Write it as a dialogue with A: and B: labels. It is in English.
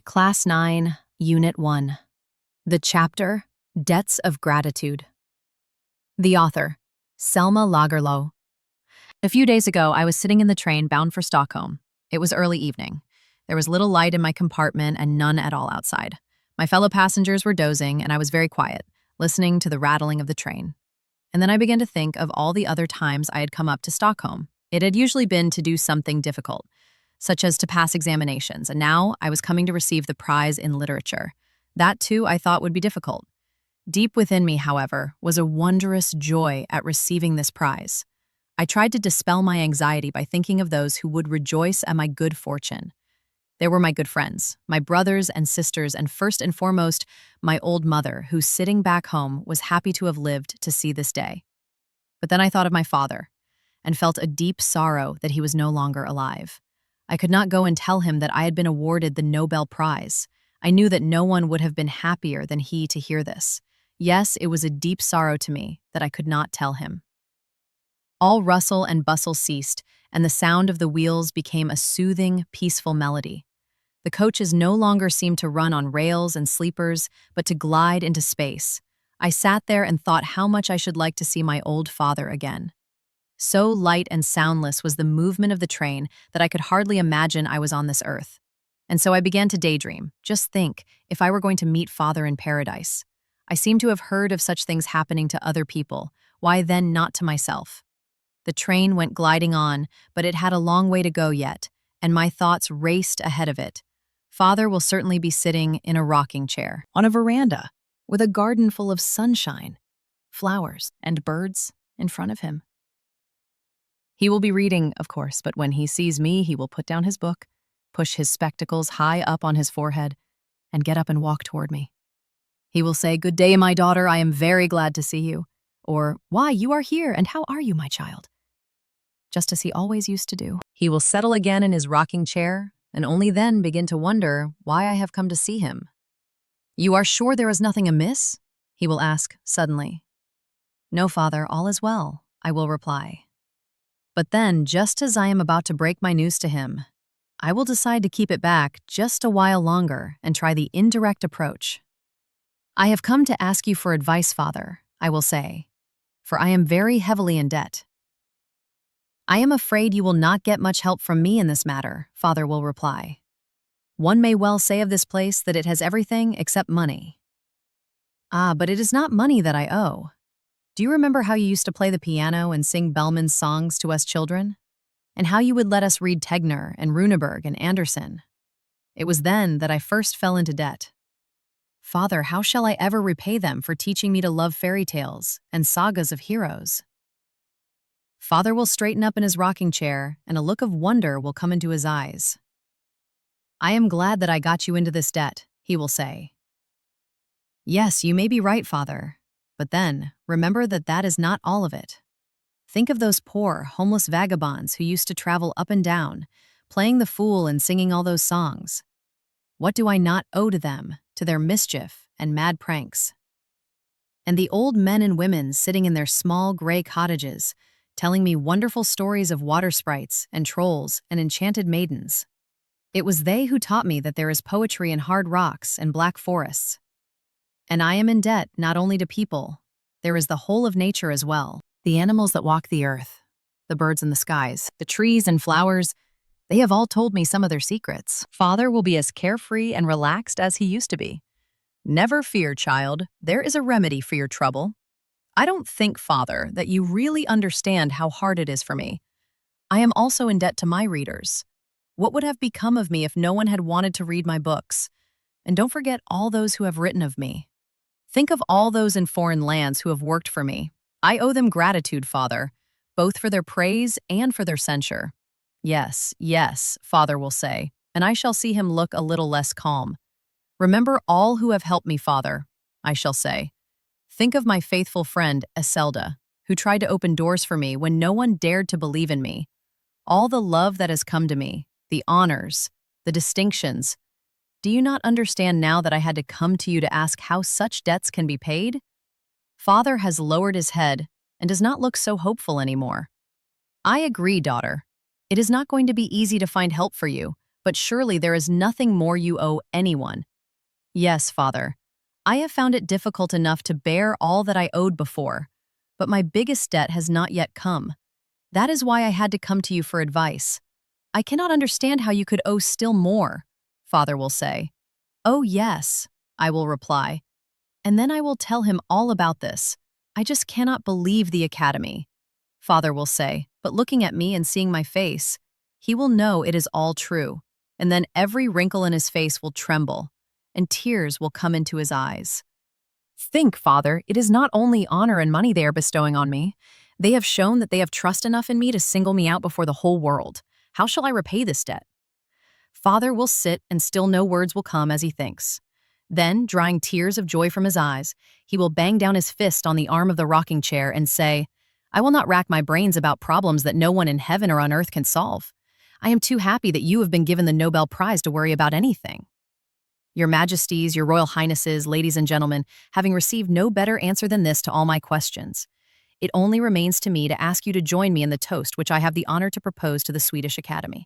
A: Class 9, Unit 1. The chapter, Debts of Gratitude. The author, Selma Lagerlöf. A few days ago, I was sitting in the train bound for Stockholm. It was early evening. There was little light in my compartment and none at all outside. My fellow passengers were dozing, and I was very quiet, listening to the rattling of the train. And then I began to think of all the other times I had come up to Stockholm. It had usually been to do something difficult, such as to pass examinations, and now I was coming to receive the prize in literature. That, too, I thought would be difficult. Deep within me, however, was a wondrous joy at receiving this prize. I tried to dispel my anxiety by thinking of those who would rejoice at my good fortune. There were my good friends, my brothers and sisters, and first and foremost, my old mother, who, sitting back home, was happy to have lived to see this day. But then I thought of my father, and felt a deep sorrow that he was no longer alive. I could not go and tell him that I had been awarded the Nobel Prize. I knew that no one would have been happier than he to hear this. Yes, it was a deep sorrow to me that I could not tell him. All rustle and bustle ceased, and the sound of the wheels became a soothing, peaceful melody. The coaches no longer seemed to run on rails and sleepers, but to glide into space. I sat there and thought how much I should like to see my old father again. So light and soundless was the movement of the train that I could hardly imagine I was on this earth. And so I began to daydream. Just think, if I were going to meet Father in paradise. I seemed to have heard of such things happening to other people. Why then not to myself? The train went gliding on, but it had a long way to go yet, and my thoughts raced ahead of it. Father will certainly be sitting in a rocking chair, on a veranda, with a garden full of sunshine, flowers, and birds in front of him. He will be reading, of course, but when he sees me, he will put down his book, push his spectacles high up on his forehead, and get up and walk toward me. He will say, "Good day, my daughter, I am very glad to see you." Or, "Why, you are here, and how are you, my child?" Just as he always used to do. He will settle again in his rocking chair, and only then begin to wonder why I have come to see him. "You are sure there is nothing amiss?" he will ask suddenly. "No, Father, all is well," I will reply. But then, just as I am about to break my news to him, I will decide to keep it back just a while longer and try the indirect approach. "I have come to ask you for advice, Father," I will say, "for I am very heavily in debt." "I am afraid you will not get much help from me in this matter," Father will reply. "One may well say of this place that it has everything except money." "Ah, but it is not money that I owe. Do you remember how you used to play the piano and sing Bellman's songs to us children? And how you would let us read Tegner and Runeberg and Andersen? It was then that I first fell into debt. Father, how shall I ever repay them for teaching me to love fairy tales and sagas of heroes?" Father will straighten up in his rocking chair, and a look of wonder will come into his eyes. "I am glad that I got you into this debt," he will say. "Yes, you may be right, Father. But then, remember that that is not all of it. Think of those poor, homeless vagabonds who used to travel up and down, playing the fool and singing all those songs. What do I not owe to them, to their mischief and mad pranks? And the old men and women sitting in their small gray cottages, telling me wonderful stories of water sprites and trolls and enchanted maidens. It was they who taught me that there is poetry in hard rocks and black forests. And I am in debt not only to people, there is the whole of nature as well. The animals that walk the earth, the birds in the skies, the trees and flowers, they have all told me some of their secrets. Father will be as carefree and relaxed as he used to be. "Never fear, child, there is a remedy for your trouble. I don't think, Father, that you really understand how hard it is for me. I am also in debt to my readers. What would have become of me if no one had wanted to read my books? And don't forget all those who have written of me. Think of all those in foreign lands who have worked for me. I owe them gratitude, Father, both for their praise and for their censure." "Yes, yes," Father will say, and I shall see him look a little less calm. "Remember all who have helped me, Father," I shall say. "Think of my faithful friend, Iselda, who tried to open doors for me when no one dared to believe in me. All the love that has come to me, the honors, the distinctions. Do you not understand now that I had to come to you to ask how such debts can be paid?" Father has lowered his head and does not look so hopeful anymore. "I agree, daughter. It is not going to be easy to find help for you, but surely there is nothing more you owe anyone. Yes, Father. I have found it difficult enough to bear all that I owed before, but my biggest debt has not yet come. That is why I had to come to you for advice. I cannot understand how you could owe still more, Father will say. Oh, yes, I will reply. And then I will tell him all about this. I just cannot believe the academy. Father will say, but looking at me and seeing my face, he will know it is all true. And then every wrinkle in his face will tremble, and tears will come into his eyes. Think, Father, it is not only honor and money they are bestowing on me. They have shown that they have trust enough in me to single me out before the whole world. How shall I repay this debt? Father will sit, and still no words will come as he thinks. Then, drying tears of joy from his eyes, he will bang down his fist on the arm of the rocking chair and say, I will not rack my brains about problems that no one in heaven or on earth can solve. I am too happy that you have been given the Nobel Prize to worry about anything. Your Majesties, your Royal Highnesses, ladies and gentlemen, having received no better answer than this to all my questions, it only remains to me to ask you to join me in the toast which I have the honor to propose to the Swedish Academy.